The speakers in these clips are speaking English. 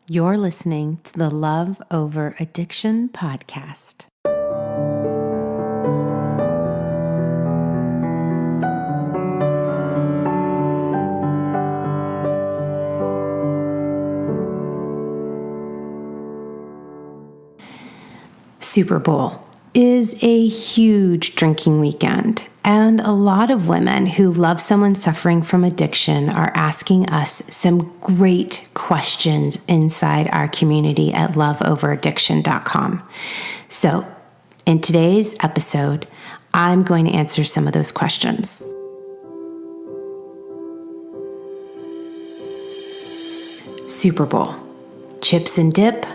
You're listening to the Love Over Addiction podcast. Super Bowl is a huge drinking weekend, and a lot of women who love someone suffering from addiction are asking us some great questions inside our community at loveoveraddiction.com. So, in today's episode, I'm going to answer some of those questions. Super Bowl. Chips and dip,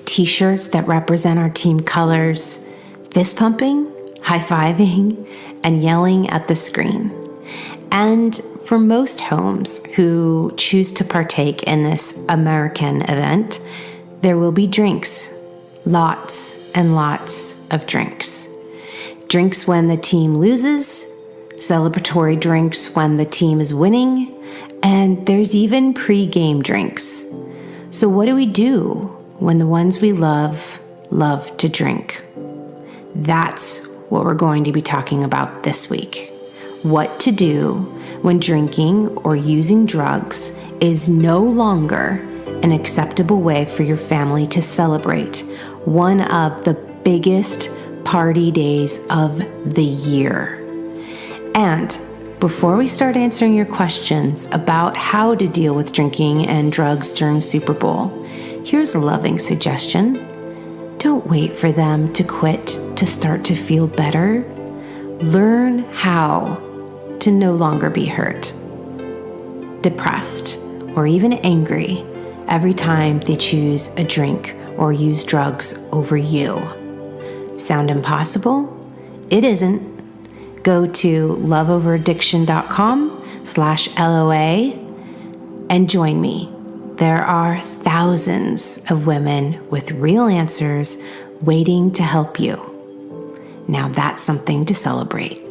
t-shirts that represent our team colors, fist pumping, high-fiving, and yelling at the screen. And for most homes who choose to partake in this American event, there will be drinks, lots and lots of drinks. Drinks when the team loses, celebratory drinks when the team is winning, and there's even pre-game drinks. So what do we do when the ones we love to drink? That's what we're going to be talking about this week. What to do when drinking or using drugs is no longer an acceptable way for your family to celebrate one of the biggest party days of the year. And before we start answering your questions about how to deal with drinking and drugs during Super Bowl, here's a loving suggestion. Don't wait for them to quit to start to feel better. Learn how to no longer be hurt, depressed, or even angry every time they choose a drink or use drugs over you. Sound impossible? It isn't. Go to loveoveraddiction.com/LOA and join me. There are thousands of women with real answers waiting to help you. Now that's something to celebrate.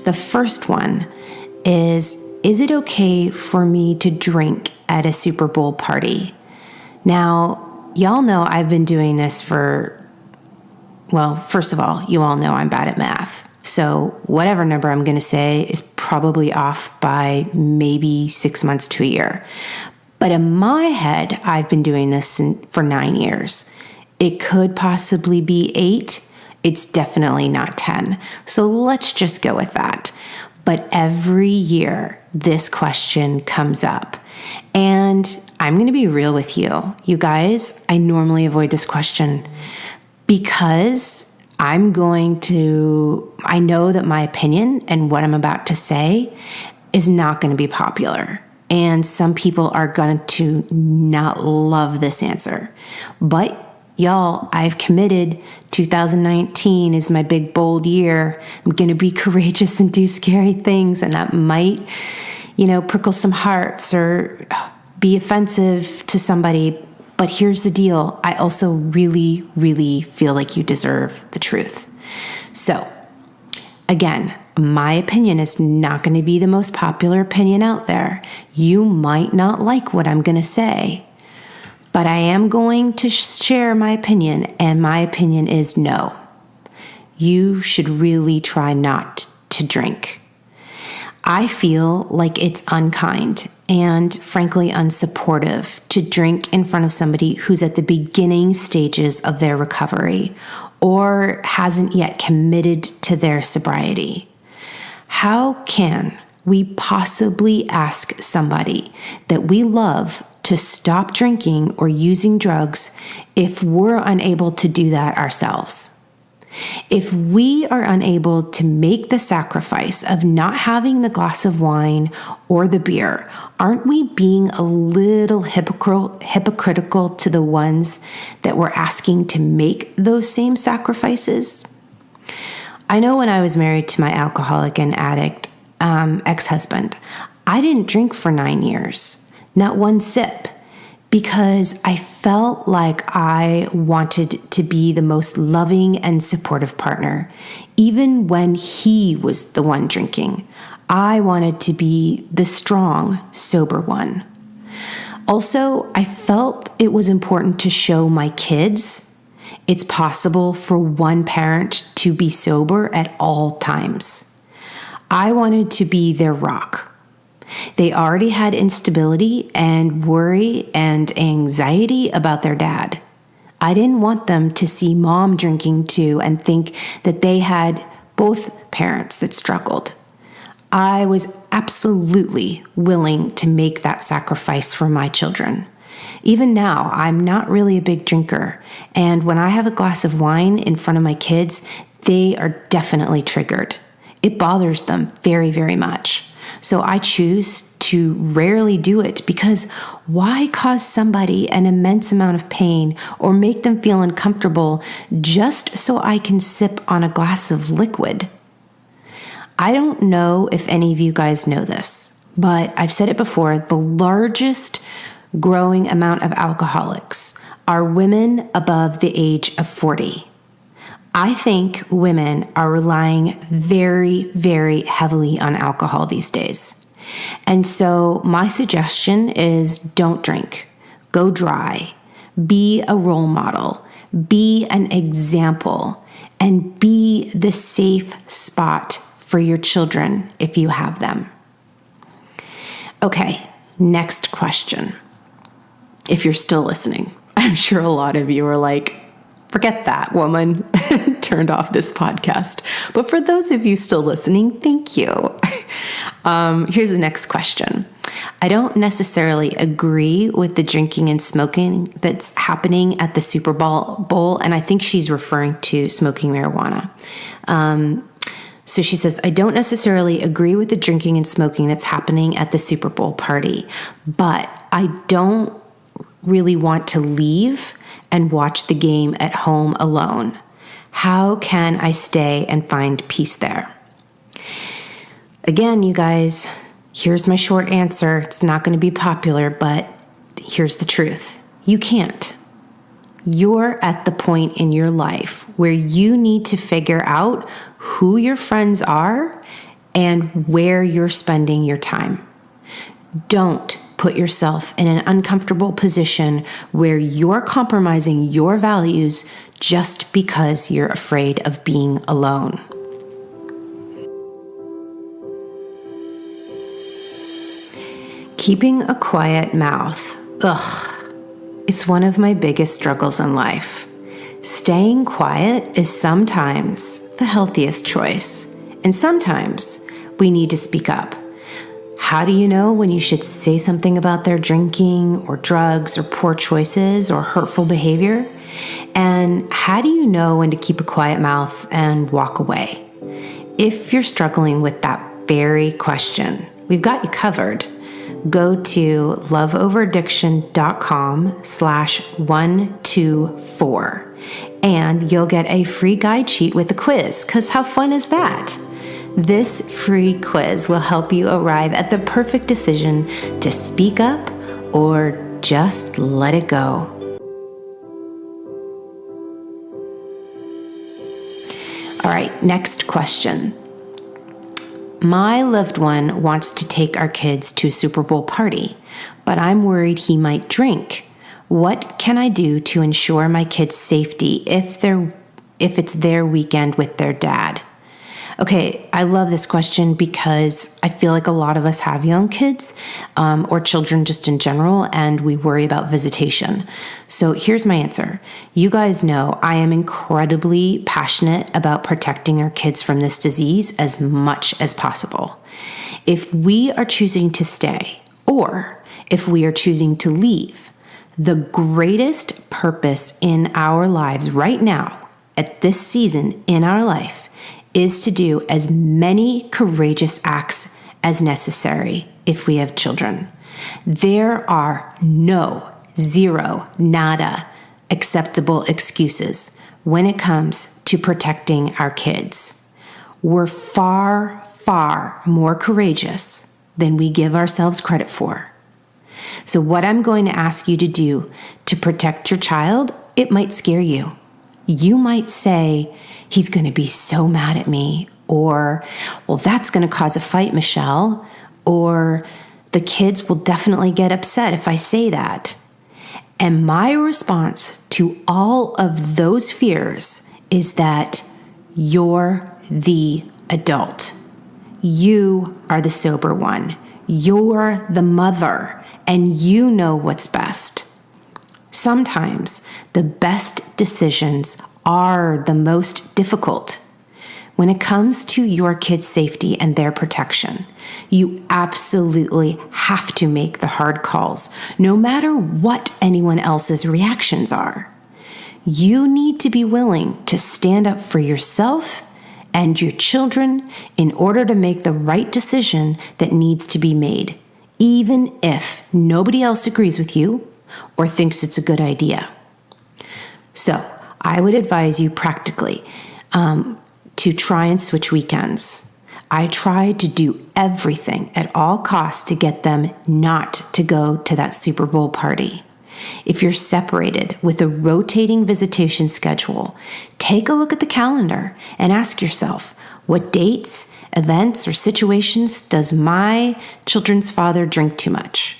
The first one is it okay for me to drink at a Super Bowl party? Now, y'all know I've been doing this first of all, you all know I'm bad at math. So whatever number I'm going to say is probably off by maybe 6 months to a year. But in my head, I've been doing this for 9 years. It could possibly be 8. It's definitely not 10. So let's just go with that. But every year, this question comes up. And I'm going to be real with you. You guys, I normally avoid this question because I know that my opinion and what I'm about to say is not going to be popular. And some people are going to not love this answer. But y'all, I've committed. 2019 is my big, bold year. I'm going to be courageous and do scary things. And that might, prickle some hearts or be offensive to somebody. But here's the deal. I also really, really feel like you deserve the truth. So, again, my opinion is not going to be the most popular opinion out there. You might not like what I'm going to say, but I am going to share my opinion, and my opinion is no. You should really try not to drink. I feel like it's unkind and frankly unsupportive to drink in front of somebody who's at the beginning stages of their recovery or hasn't yet committed to their sobriety. How can we possibly ask somebody that we love to stop drinking or using drugs if we're unable to do that ourselves? If we are unable to make the sacrifice of not having the glass of wine or the beer, aren't we being a little hypocritical to the ones that we're asking to make those same sacrifices? I know when I was married to my alcoholic and addict ex-husband, I didn't drink for 9 years, not one sip, because I felt like I wanted to be the most loving and supportive partner. Even when he was the one drinking, I wanted to be the strong, sober one. Also, I felt it was important to show my kids it's possible for one parent to be sober at all times. I wanted to be their rock. They already had instability and worry and anxiety about their dad. I didn't want them to see mom drinking too and think that they had both parents that struggled. I was absolutely willing to make that sacrifice for my children. Even now, I'm not really a big drinker, and when I have a glass of wine in front of my kids, they are definitely triggered. It bothers them very, very much. So I choose to rarely do it because why cause somebody an immense amount of pain or make them feel uncomfortable just so I can sip on a glass of liquid? I don't know if any of you guys know this, but I've said it before, the largest growing amount of alcoholics are women above the age of 40. I think women are relying very, very heavily on alcohol these days. And so my suggestion is don't drink, go dry, be a role model, be an example, and be the safe spot for your children if you have them. Okay, next question. If you're still listening, I'm sure a lot of you are like, forget that woman, turned off this podcast. But for those of you still listening, thank you. Here's the next question. I don't necessarily agree with the drinking and smoking that's happening at the Super Bowl, and I think she's referring to smoking marijuana. So she says, I don't necessarily agree with the drinking and smoking that's happening at the Super Bowl party, but I don't really want to leave and watch the game at home alone. How can I stay and find peace there? Again, you guys, here's my short answer. It's not going to be popular, but here's the truth. You can't. You're at the point in your life where you need to figure out who your friends are and where you're spending your time. Don't put yourself in an uncomfortable position where you're compromising your values just because you're afraid of being alone. Keeping a quiet mouth. It's one of my biggest struggles in life. Staying quiet is sometimes the healthiest choice, and sometimes we need to speak up. How do you know when you should say something about their drinking or drugs or poor choices or hurtful behavior? And how do you know when to keep a quiet mouth and walk away? If you're struggling with that very question, we've got you covered. Go to loveoverdiction.com/124 and you'll get a free guide sheet with a quiz, because how fun is that? This free quiz will help you arrive at the perfect decision to speak up or just let it go. All right, next question. My loved one wants to take our kids to a Super Bowl party, but I'm worried he might drink. What can I do to ensure my kids' safety if it's their weekend with their dad? Okay, I love this question because I feel like a lot of us have young kids or children just in general, and we worry about visitation. So here's my answer. You guys know I am incredibly passionate about protecting our kids from this disease as much as possible. If we are choosing to stay or if we are choosing to leave, the greatest purpose in our lives right now, at this season in our life, is to do as many courageous acts as necessary if we have children. There are nada acceptable excuses when it comes to protecting our kids. We're far, far more courageous than we give ourselves credit for. So what I'm going to ask you to do to protect your child, it might scare you. You might say, he's going to be so mad at me, Or, well, that's going to cause a fight, Michelle. Or, the kids will definitely get upset if I say that. And my response to all of those fears is that you're the adult. You are the sober one. You're the mother, and you know what's best. Sometimes the best decisions are the most difficult. When it comes to your kids' safety and their protection, you absolutely have to make the hard calls, no matter what anyone else's reactions are. You need to be willing to stand up for yourself and your children in order to make the right decision that needs to be made, even if nobody else agrees with you or thinks it's a good idea. So I would advise you practically to try and switch weekends. I tried to do everything at all costs to get them not to go to that Super Bowl party. If you're separated with a rotating visitation schedule, take a look at the calendar and ask yourself, what dates, events, or situations does my children's father drink too much?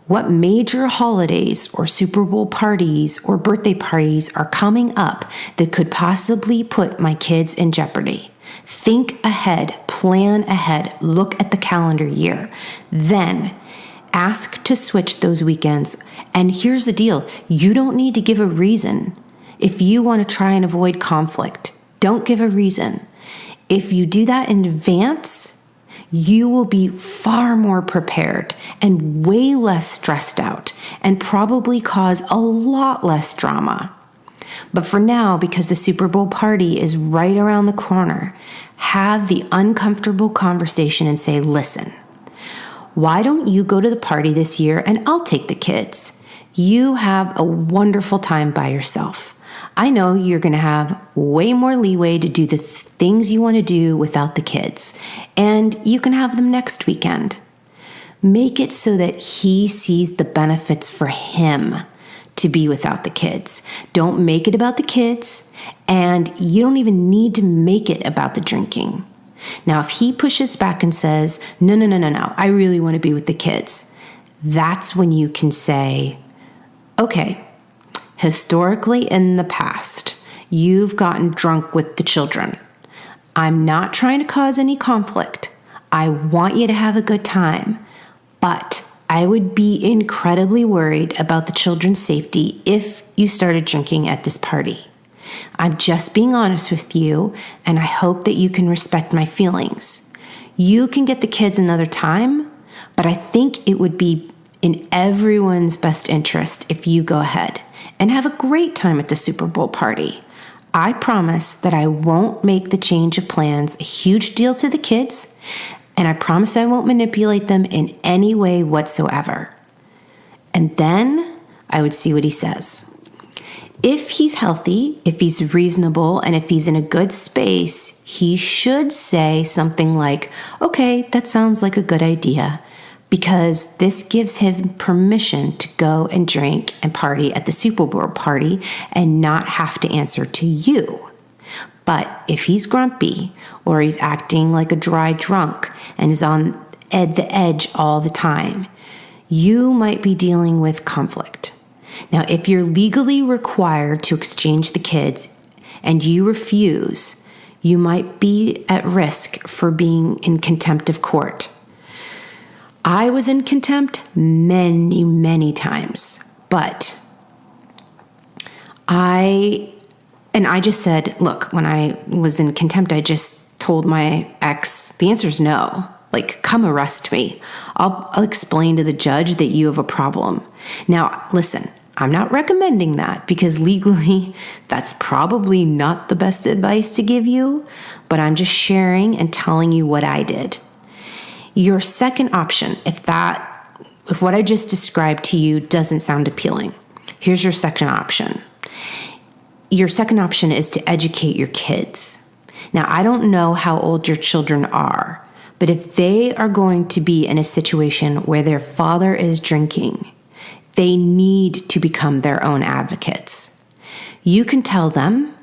What major holidays or Super Bowl parties or birthday parties are coming up that could possibly put my kids in jeopardy? Think ahead, plan ahead, look at the calendar year. Then ask to switch those weekends. And here's the deal, you don't need to give a reason. If you want to try and avoid conflict, don't give a reason. If you do that in advance, you will be far more prepared and way less stressed out and probably cause a lot less drama. But for now, because the Super Bowl party is right around the corner, have the uncomfortable conversation and say, listen, why don't you go to the party this year and I'll take the kids? You have a wonderful time by yourself. I know you're going to have way more leeway to do the things you want to do without the kids, and you can have them next weekend. Make it so that he sees the benefits for him to be without the kids. Don't make it about the kids, and you don't even need to make it about the drinking. Now, if he pushes back and says, no, I really want to be with the kids, that's when you can say, okay, historically in the past, you've gotten drunk with the children. I'm not trying to cause any conflict. I want you to have a good time, but I would be incredibly worried about the children's safety if you started drinking at this party. I'm just being honest with you, and I hope that you can respect my feelings. You can get the kids another time, but I think it would be in everyone's best interest if you go ahead and have a great time at the Super Bowl party. I promise that I won't make the change of plans a huge deal to the kids, and I promise I won't manipulate them in any way whatsoever. And then I would see what he says. If he's healthy, if he's reasonable, and if he's in a good space, he should say something like, okay, that sounds like a good idea, because this gives him permission to go and drink and party at the Super Bowl party and not have to answer to you. But if he's grumpy or he's acting like a dry drunk and is on the edge all the time, you might be dealing with conflict. Now, if you're legally required to exchange the kids and you refuse, you might be at risk for being in contempt of court. I was in contempt many times, but I just said, look, when I was in contempt, I just told my ex, the answer is no. Like, come arrest me. I'll explain to the judge that you have a problem. Now, listen, I'm not recommending that because legally that's probably not the best advice to give you, but I'm just sharing and telling you what I did. Your second option, if what I just described to you doesn't sound appealing, here's your second option. Your second option is to educate your kids. Now, I don't know how old your children are, but if they are going to be in a situation where their father is drinking, they need to become their own advocates. You can tell them,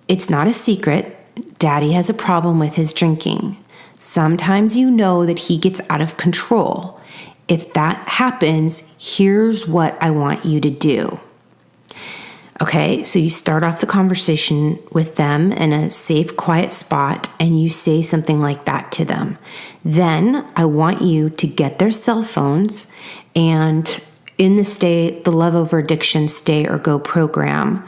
it's not a secret, Daddy has a problem with his drinking. Sometimes you know that he gets out of control. If that happens, here's what I want you to do. Okay, so you start off the conversation with them in a safe, quiet spot, and you say something like that to them. Then I want you to get their cell phones, and in the Love Over Addiction Stay or Go program,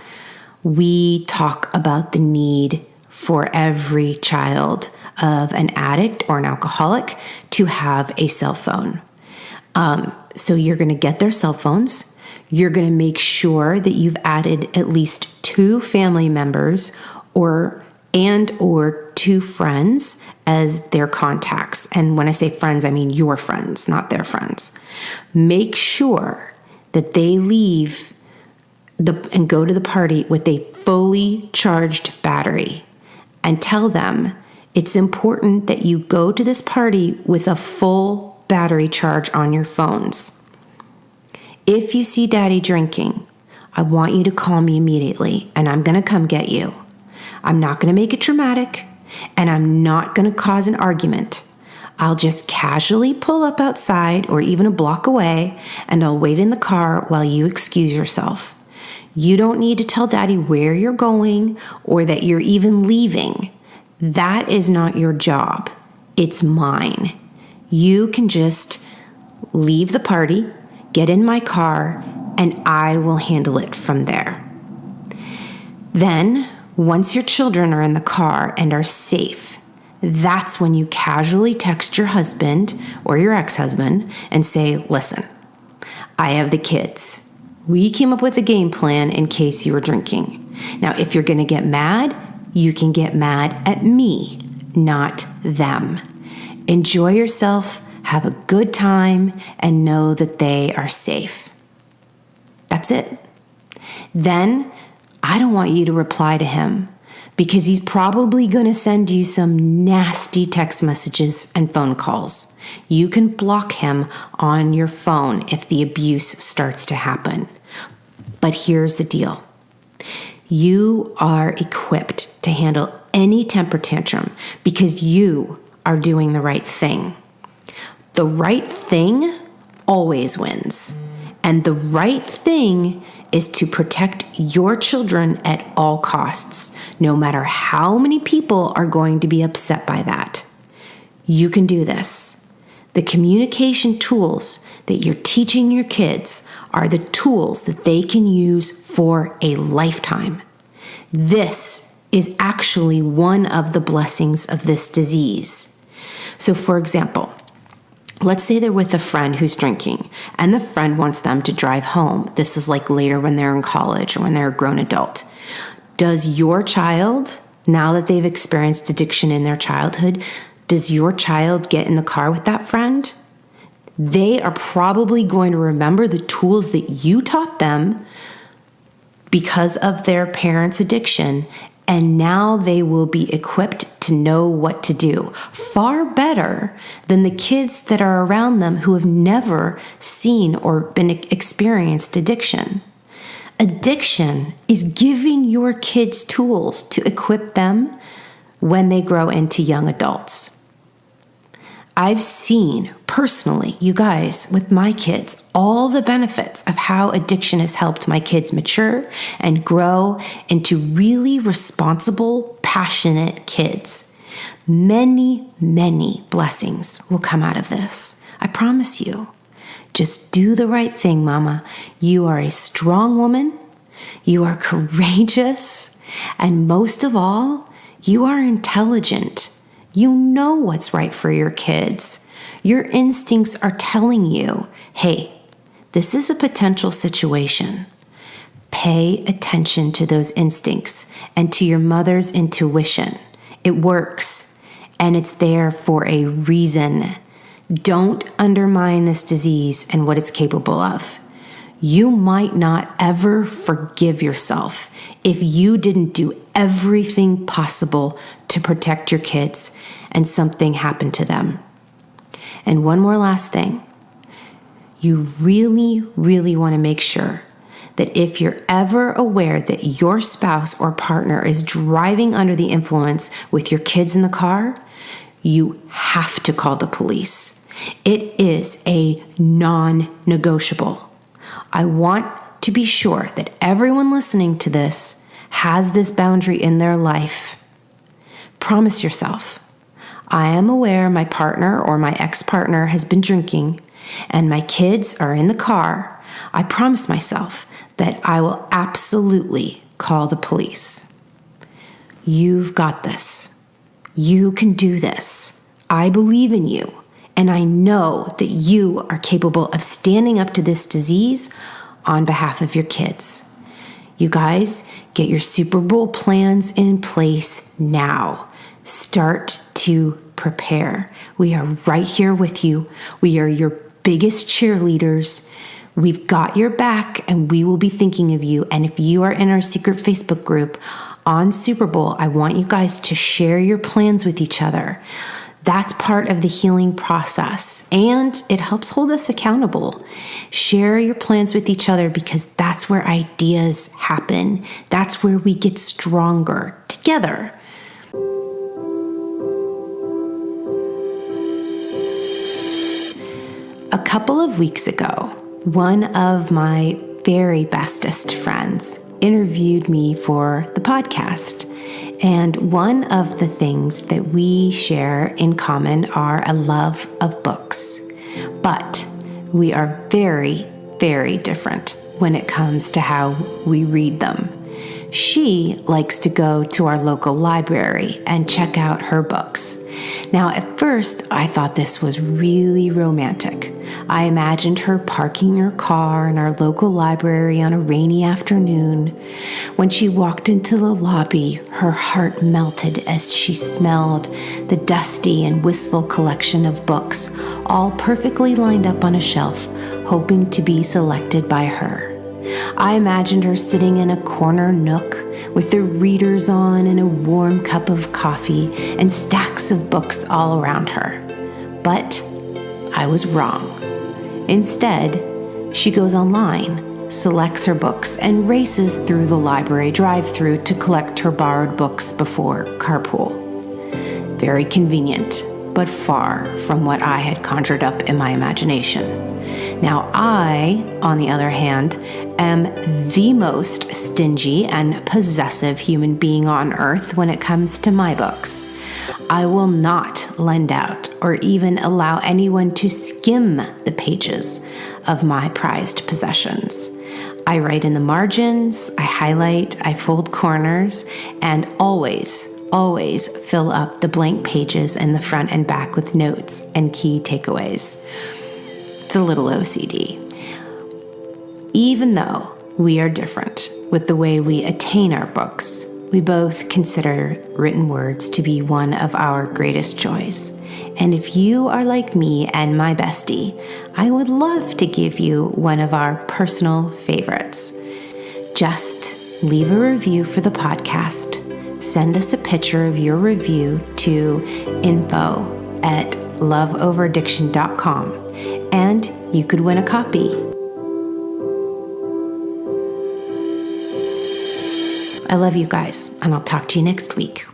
we talk about the need for every child of an addict or an alcoholic to have a cell phone. So you're going to get their cell phones. You're going to make sure that you've added at least 2 family members or 2 friends as their contacts. And when I say friends, I mean your friends, not their friends. Make sure that they leave and go to the party with a fully charged battery, and tell them it's important that you go to this party with a full battery charge on your phones. If you see Daddy drinking, I want you to call me immediately, and I'm going to come get you. I'm not going to make it dramatic, and I'm not going to cause an argument. I'll just casually pull up outside or even a block away, and I'll wait in the car while you excuse yourself. You don't need to tell Daddy where you're going or that you're even leaving. That is not your job. It's mine. You can just leave the party, get in my car, and I will handle it from there. Then, once your children are in the car and are safe, that's when you casually text your husband or your ex-husband and say, listen, I have the kids. We came up with a game plan in case you were drinking. Now, if you're going to get mad, you can get mad at me, not them. Enjoy yourself, have a good time, and know that they are safe. That's it. Then, I don't want you to reply to him because he's probably going to send you some nasty text messages and phone calls. You can block him on your phone if the abuse starts to happen. But here's the deal. You are equipped to handle any temper tantrum because you are doing the right thing. The right thing always wins. And the right thing is to protect your children at all costs, no matter how many people are going to be upset by that. You can do this. The communication tools that you're teaching your kids are the tools that they can use for a lifetime. This is actually one of the blessings of this disease. So, for example, let's say they're with a friend who's drinking and the friend wants them to drive home. This is like later when they're in college or when they're a grown adult. Does your child, now that they've experienced addiction in their childhood, does your child get in the car with that friend? They are probably going to remember the tools that you taught them because of their parents' addiction, and now they will be equipped to know what to do. Far better than the kids that are around them who have never seen or been experienced addiction. Addiction is giving your kids tools to equip them when they grow into young adults. I've seen personally, you guys, with my kids, all the benefits of how addiction has helped my kids mature and grow into really responsible, passionate kids. Many, many blessings will come out of this. I promise you. Just do the right thing, Mama. You are a strong woman. You are courageous. And most of all, you are intelligent. You know what's right for your kids. Your instincts are telling you, hey, this is a potential situation. Pay attention to those instincts and to your mother's intuition. It works, and it's there for a reason. Don't undermine this disease and what it's capable of. You might not ever forgive yourself if you didn't do everything possible to protect your kids and something happened to them. And one more last thing. You really, really want to make sure that if you're ever aware that your spouse or partner is driving under the influence with your kids in the car, you have to call the police. It is a non-negotiable. I want to be sure that everyone listening to this has this boundary in their life. Promise yourself, I am aware my partner or my ex-partner has been drinking and my kids are in the car. I promise myself that I will absolutely call the police. You've got this. You can do this. I believe in you, and I know that you are capable of standing up to this disease on behalf of your kids. You guys, get your Super Bowl plans in place now. Start to prepare. We are right here with you. We are your biggest cheerleaders. We've got your back, and we will be thinking of you. And if you are in our secret Facebook group on Super Bowl, I want you guys to share your plans with each other. That's part of the healing process, and it helps hold us accountable. Share your plans with each other because that's where ideas happen. That's where we get stronger together. A couple of weeks ago, one of my very bestest friends interviewed me for the podcast. And one of the things that we share in common are a love of books. But we are very, very different when it comes to how we read them. She likes to go to our local library and check out her books. Now, at first, I thought this was really romantic. I imagined her parking her car in our local library on a rainy afternoon. When she walked into the lobby, her heart melted as she smelled the dusty and wistful collection of books, all perfectly lined up on a shelf, hoping to be selected by her. I imagined her sitting in a corner nook with the readers on and a warm cup of coffee and stacks of books all around her. But I was wrong. Instead, she goes online, selects her books, and races through the library drive-thru to collect her borrowed books before carpool. Very convenient, but far from what I had conjured up in my imagination. Now, I, on the other hand, am the most stingy and possessive human being on earth when it comes to my books. I will not lend out or even allow anyone to skim the pages of my prized possessions. I write in the margins, I highlight, I fold corners, and always fill up the blank pages in the front and back with notes and key takeaways. It's a little OCD. Even though we are different with the way we attain our books, we both consider written words to be one of our greatest joys. And if you are like me and my bestie, I would love to give you one of our personal favorites. Just leave a review for the podcast. Send us a picture of your review to info@loveoveraddiction.com, and you could win a copy. I love you guys, and I'll talk to you next week.